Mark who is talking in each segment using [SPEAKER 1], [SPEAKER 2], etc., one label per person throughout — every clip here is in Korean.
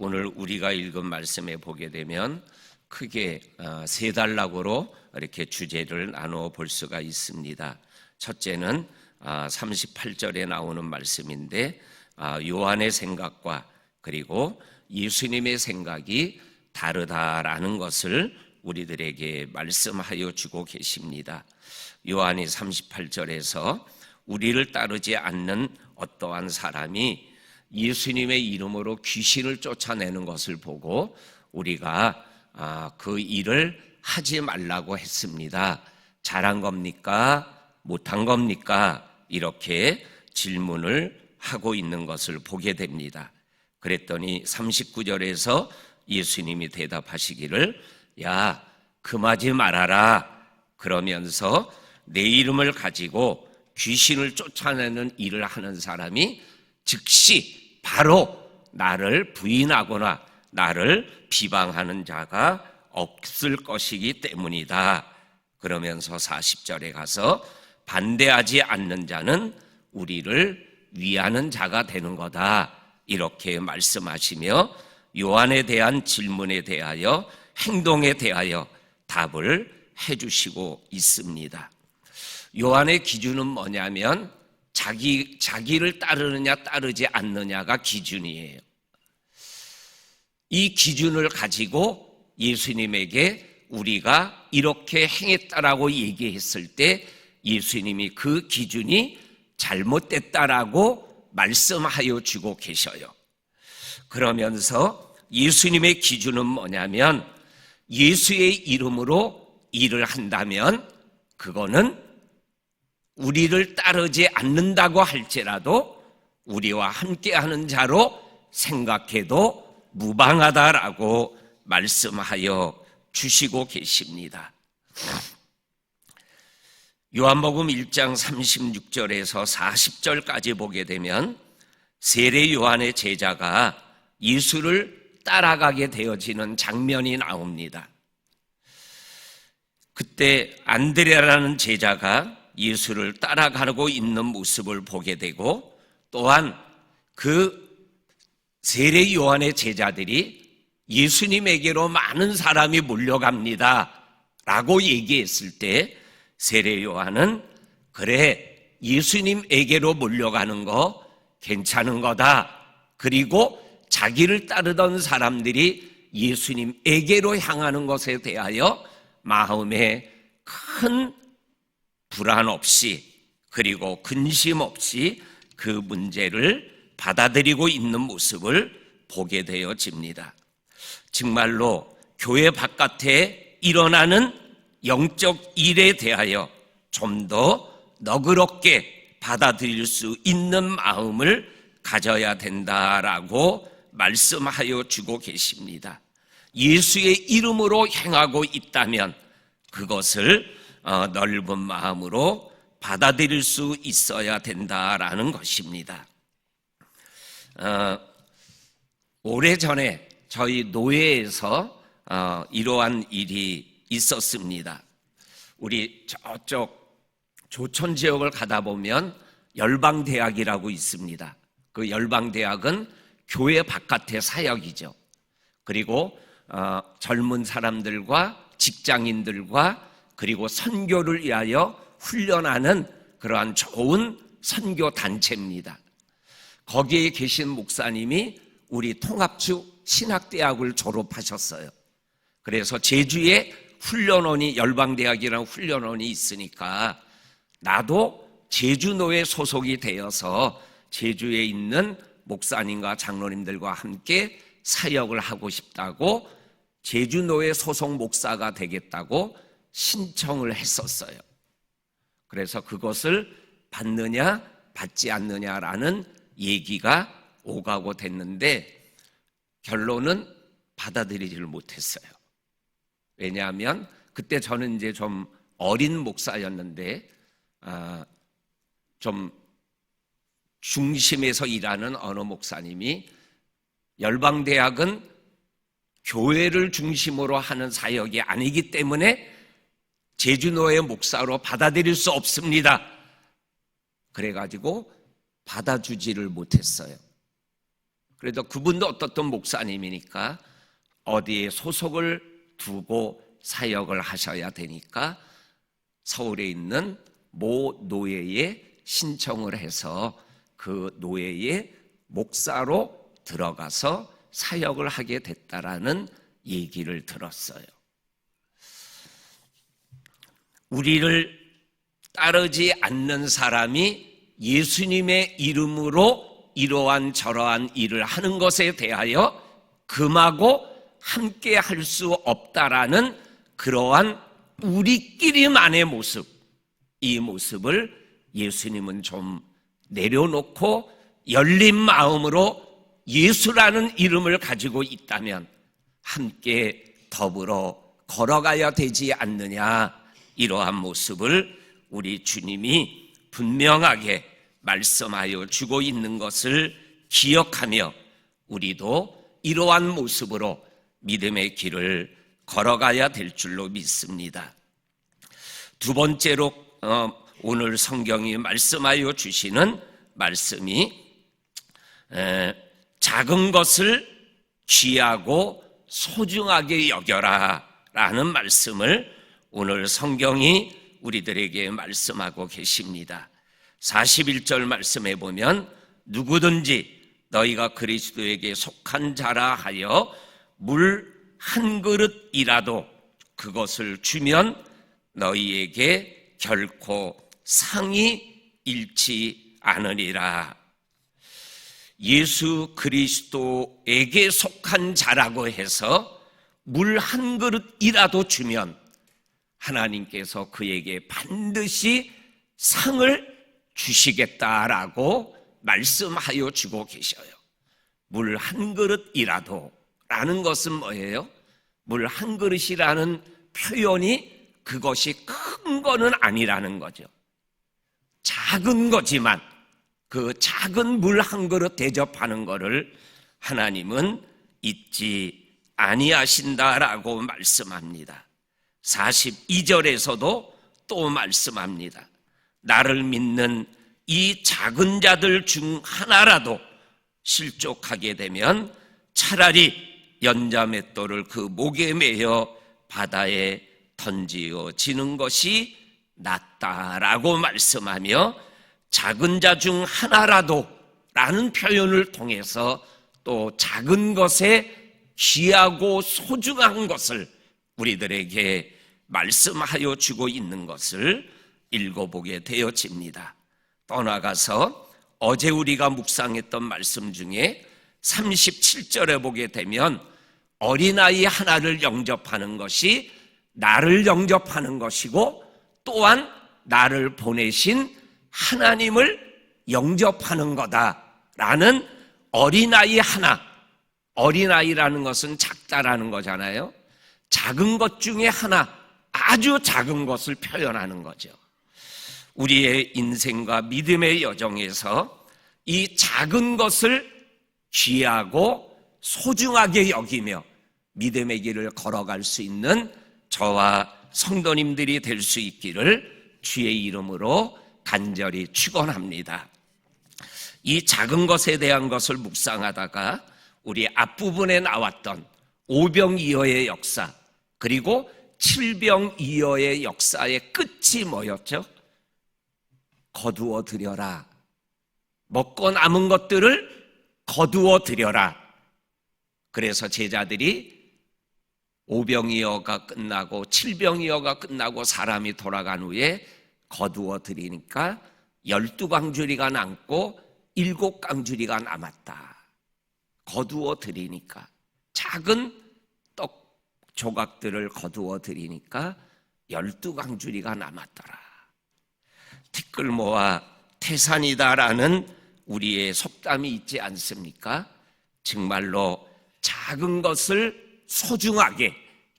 [SPEAKER 1] 오늘 우리가 읽은 말씀에 보게 되면 크게 세 단락으로 이렇게 주제를 나누어 볼 수가 있습니다. 첫째는 38절에 나오는 말씀인데 요한의 생각과 그리고 예수님의 생각이 다르다라는 것을 우리들에게 말씀하여 주고 계십니다. 요한이 38절에서 우리를 따르지 않는 어떠한 사람이 예수님의 이름으로 귀신을 쫓아내는 것을 보고 우리가 그 일을 하지 말라고 했습니다. 잘한 겁니까? 못한 겁니까? 이렇게 질문을 하고 있는 것을 보게 됩니다. 그랬더니 39절에서 예수님이 대답하시기를 야, 금하지 말아라. 그러면서 내 이름을 가지고 귀신을 쫓아내는 일을 하는 사람이 즉시 바로 나를 부인하거나 나를 비방하는 자가 없을 것이기 때문이다. 그러면서 40절에 가서 반대하지 않는 자는 우리를 위하는 자가 되는 거다. 이렇게 말씀하시며 요한에 대한 질문에 대하여 행동에 대하여 답을 해주시고 있습니다. 요한의 기준은 뭐냐면 자기를 따르느냐 따르지 않느냐가 기준이에요. 이 기준을 가지고 예수님에게 우리가 이렇게 행했다라고 얘기했을 때 예수님이 그 기준이 잘못됐다라고 말씀하여 주고 계셔요. 그러면서 예수님의 기준은 뭐냐면 예수의 이름으로 일을 한다면 그거는 우리를 따르지 않는다고 할지라도 우리와 함께하는 자로 생각해도 무방하다라고 말씀하여 주시고 계십니다. 요한복음 1장 36절에서 40절까지 보게 되면 세례 요한의 제자가 예수를 따라가게 되어지는 장면이 나옵니다. 그때 안드레라는 제자가 예수를 따라가고 있는 모습을 보게 되고 또한 그 세례 요한의 제자들이 예수님에게로 많은 사람이 몰려갑니다 라고 얘기했을 때 세례 요한은 그래 예수님에게로 몰려가는 거 괜찮은 거다. 그리고 자기를 따르던 사람들이 예수님에게로 향하는 것에 대하여 마음에 큰 불안 없이 그리고 근심 없이 그 문제를 받아들이고 있는 모습을 보게 되어집니다. 정말로 교회 바깥에 일어나는 영적 일에 대하여 좀 더 너그럽게 받아들일 수 있는 마음을 가져야 된다라고 말씀하여 주고 계십니다. 예수의 이름으로 행하고 있다면 그것을 넓은 마음으로 받아들일 수 있어야 된다라는 것입니다. 오래전에 저희 노예에서 이러한 일이 있었습니다. 우리 저쪽 조천 지역을 가다 보면 열방대학이라고 있습니다. 그 열방대학은 교회 바깥의 사역이죠. 그리고 젊은 사람들과 직장인들과 그리고 선교를 위하여 훈련하는 그러한 좋은 선교 단체입니다. 거기에 계신 목사님이 우리 통합주 신학대학을 졸업하셨어요. 그래서 제주에 훈련원이 열방대학이라는 훈련원이 있으니까 나도 제주노에 소속이 되어서 제주에 있는 목사님과 장로님들과 함께 사역을 하고 싶다고 제주노에 소속 목사가 되겠다고 신청을 했었어요. 그래서 그것을 받느냐 받지 않느냐라는 얘기가 오가고 됐는데 결론은 받아들이지를 못했어요. 왜냐하면 그때 저는 이제 좀 어린 목사였는데 좀 중심에서 일하는 어느 목사님이 열방대학은 교회를 중심으로 하는 사역이 아니기 때문에 제주노의 목사로 받아들일 수 없습니다. 그래가지고 받아주지를 못했어요. 그래도 그분도 어떻던 목사님이니까 어디에 소속을 두고 사역을 하셔야 되니까 서울에 있는 모 노예에 신청을 해서 그 노예의 목사로 들어가서 사역을 하게 됐다라는 얘기를 들었어요. 우리를 따르지 않는 사람이 예수님의 이름으로 이러한 저러한 일을 하는 것에 대하여 금하고 함께 할 수 없다라는 그러한 우리끼리만의 모습, 이 모습을 예수님은 좀 내려놓고 열린 마음으로 예수라는 이름을 가지고 있다면 함께 더불어 걸어가야 되지 않느냐, 이러한 모습을 우리 주님이 분명하게 말씀하여 주고 있는 것을 기억하며 우리도 이러한 모습으로 믿음의 길을 걸어가야 될 줄로 믿습니다. 두 번째로 오늘 성경이 말씀하여 주시는 말씀이 작은 것을 귀하고 소중하게 여겨라 라는 말씀을 오늘 성경이 우리들에게 말씀하고 계십니다. 41절 말씀에 보면 누구든지 너희가 그리스도에게 속한 자라 하여 물 한 그릇이라도 그것을 주면 너희에게 결코 상이 잃지 않으리라. 예수 그리스도에게 속한 자라고 해서 물 한 그릇이라도 주면 하나님께서 그에게 반드시 상을 주시겠다라고 말씀하여 주고 계셔요. 물 한 그릇이라도 라는 것은 뭐예요? 물 한 그릇이라는 표현이 그것이 큰 거는 아니라는 거죠. 작은 거지만 그 작은 물 한 그릇 대접하는 거를 하나님은 잊지 아니하신다라고 말씀합니다. 42절에서도 또 말씀합니다. 나를 믿는 이 작은 자들 중 하나라도 실족하게 되면 차라리 연자맷돌을 그 목에 매어 바다에 던지어지는 것이 낫다라고 말씀하며 작은 자 중 하나라도 라는 표현을 통해서 또 작은 것에 귀하고 소중한 것을 우리들에게 말씀하여 주고 있는 것을 읽어보게 되어집니다. 떠나가서 어제 우리가 묵상했던 말씀 중에 37절에 보게 되면 어린아이 하나를 영접하는 것이 나를 영접하는 것이고 또한 나를 보내신 하나님을 영접하는 거다라는 어린아이 하나, 어린아이라는 것은 작다라는 거잖아요. 작은 것 중에 하나, 아주 작은 것을 표현하는 거죠. 우리의 인생과 믿음의 여정에서 이 작은 것을 귀하고 소중하게 여기며 믿음의 길을 걸어갈 수 있는 저와 성도님들이 될 수 있기를 주의 이름으로 간절히 축원합니다. 이 작은 것에 대한 것을 묵상하다가 우리 앞부분에 나왔던 오병이어의 역사 그리고 칠병이어의 역사의 끝이 뭐였죠? 거두어 드려라. 먹고 남은 것들을 거두어 드려라. 그래서 제자들이 오병이어가 끝나고 칠병이어가 끝나고 사람이 돌아간 후에 거두어 드리니까 12광주리가 남고 7광주리가 남았다. 거두어 드리니까 작은 떡 조각들을 거두어 드리니까 12광주리가 남았더라. 티끌모아 태산이다라는 우리의 속담이 있지 않습니까? 정말로 작은 것을 소중하게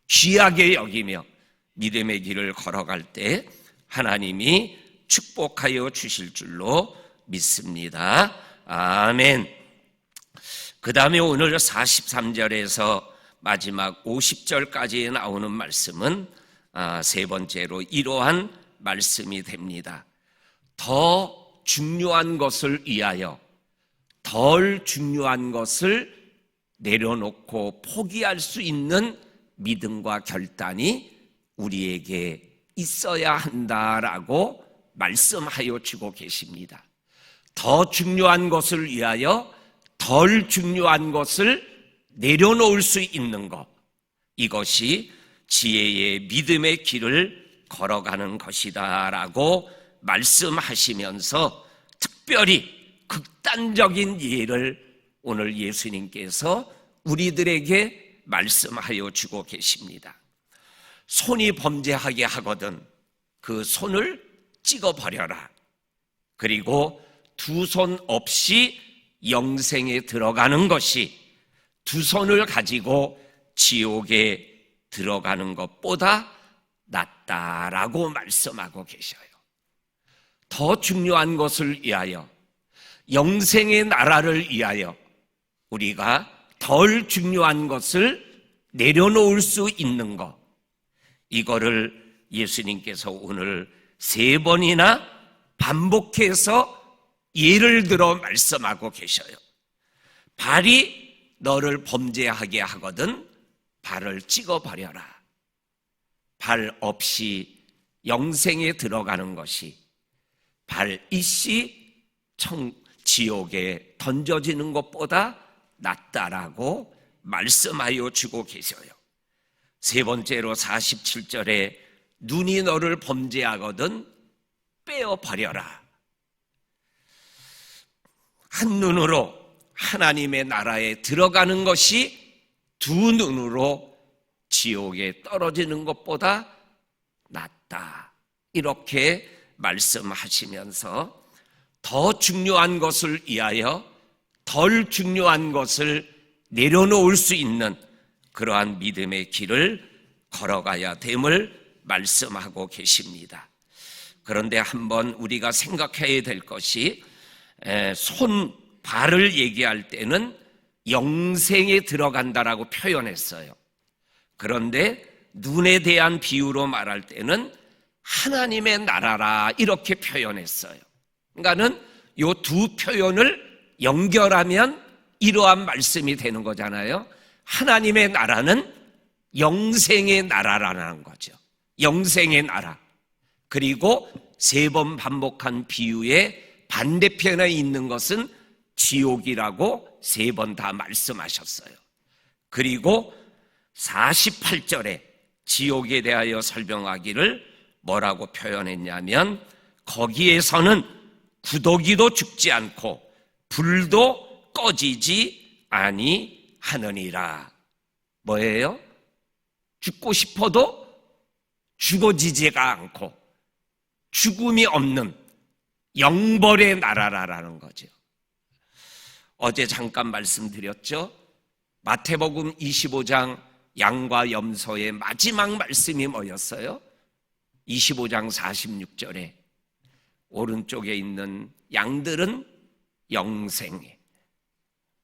[SPEAKER 1] 귀하게 여기며 믿음의 길을 걸어갈 때 하나님이 축복하여 주실 줄로 믿습니다. 아멘. 그 다음에 오늘 43절에서 마지막 50절까지 나오는 말씀은 세 번째로 이러한 말씀이 됩니다. 더 중요한 것을 위하여, 덜 중요한 것을 내려놓고 포기할 수 있는 믿음과 결단이 우리에게 있어야 한다라고 말씀하여 주고 계십니다. 더 중요한 것을 위하여 덜 중요한 것을 내려놓을 수 있는 것, 이것이 지혜의 믿음의 길을 걸어가는 것이다 라고 말씀하시면서 특별히 극단적인 예를 오늘 예수님께서 우리들에게 말씀하여 주고 계십니다. 손이 범죄하게 하거든 그 손을 찍어버려라. 그리고 두 손 없이 영생에 들어가는 것이 두 손을 가지고 지옥에 들어가는 것보다 낫다라고 말씀하고 계셔요. 더 중요한 것을 위하여, 영생의 나라를 위하여 우리가 덜 중요한 것을 내려놓을 수 있는 것, 이거를 예수님께서 오늘 3번이나 반복해서 예를 들어 말씀하고 계셔요. 발이 너를 범죄하게 하거든 발을 찍어버려라. 발 없이 영생에 들어가는 것이 발 있이 지옥에 던져지는 것보다 낫다라고 말씀하여 주고 계셔요. 3번째로 47절에 눈이 너를 범죄하거든 빼어버려라. 한눈으로 하나님의 나라에 들어가는 것이 두 눈으로 지옥에 떨어지는 것보다 낫다. 이렇게 말씀하시면서 더 중요한 것을 위하여 덜 중요한 것을 내려놓을 수 있는 그러한 믿음의 길을 걸어가야 됨을 말씀하고 계십니다. 그런데 한번 우리가 생각해야 될 것이 손, 발을 얘기할 때는 영생에 들어간다라고 표현했어요. 그런데 눈에 대한 비유로 말할 때는 하나님의 나라라 이렇게 표현했어요. 그러니까는 이 두 표현을 연결하면 이러한 말씀이 되는 거잖아요. 하나님의 나라는 영생의 나라라는 거죠. 영생의 나라. 그리고 3번 반복한 비유의 반대편에 있는 것은 지옥이라고 3번 다 말씀하셨어요. 그리고 48절에 지옥에 대하여 설명하기를 뭐라고 표현했냐면 거기에서는 구더기도 죽지 않고 불도 꺼지지 아니하느니라. 뭐예요? 죽고 싶어도 죽어지지가 않고 죽음이 없는 영벌의 나라라는 거죠. 어제 잠깐 말씀드렸죠. 마태복음 25장 양과 염소의 마지막 말씀이 뭐였어요? 25장 46절에 오른쪽에 있는 양들은 영생에,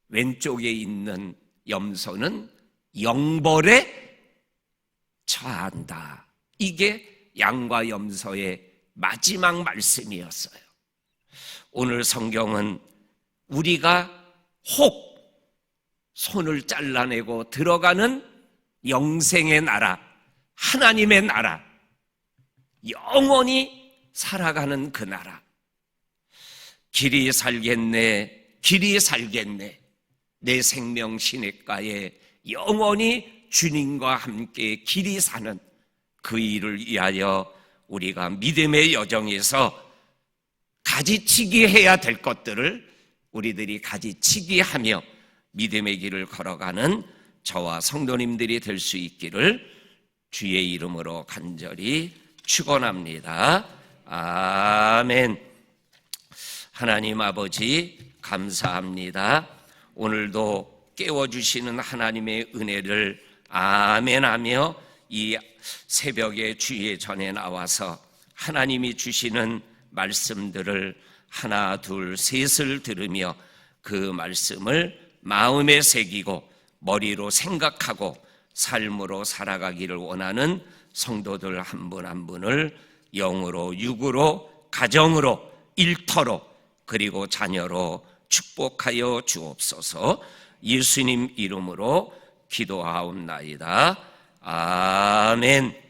[SPEAKER 1] 왼쪽에 있는 염소는 영벌에 처한다. 이게 양과 염소의 마지막 말씀이었어요. 오늘 성경은 우리가 혹 손을 잘라내고 들어가는 영생의 나라, 하나님의 나라, 영원히 살아가는 그 나라, 길이 살겠네, 길이 살겠네, 내 생명 시냇가에 영원히 주님과 함께 길이 사는 그 일을 위하여 우리가 믿음의 여정에서 가지치기 해야 될 것들을 우리들이 가지치기 하며 믿음의 길을 걸어가는 저와 성도님들이 될 수 있기를 주의 이름으로 간절히 축원합니다. 아멘. 하나님 아버지 감사합니다. 오늘도 깨워주시는 하나님의 은혜를 아멘하며 이 새벽에 주의 전에 나와서 하나님이 주시는 말씀들을 하나 둘 셋을 들으며 그 말씀을 마음에 새기고 머리로 생각하고 삶으로 살아가기를 원하는 성도들 한 분 한 분을 영으로 육으로 가정으로 일터로 그리고 자녀로 축복하여 주옵소서. 예수님 이름으로 기도하옵나이다. 아멘.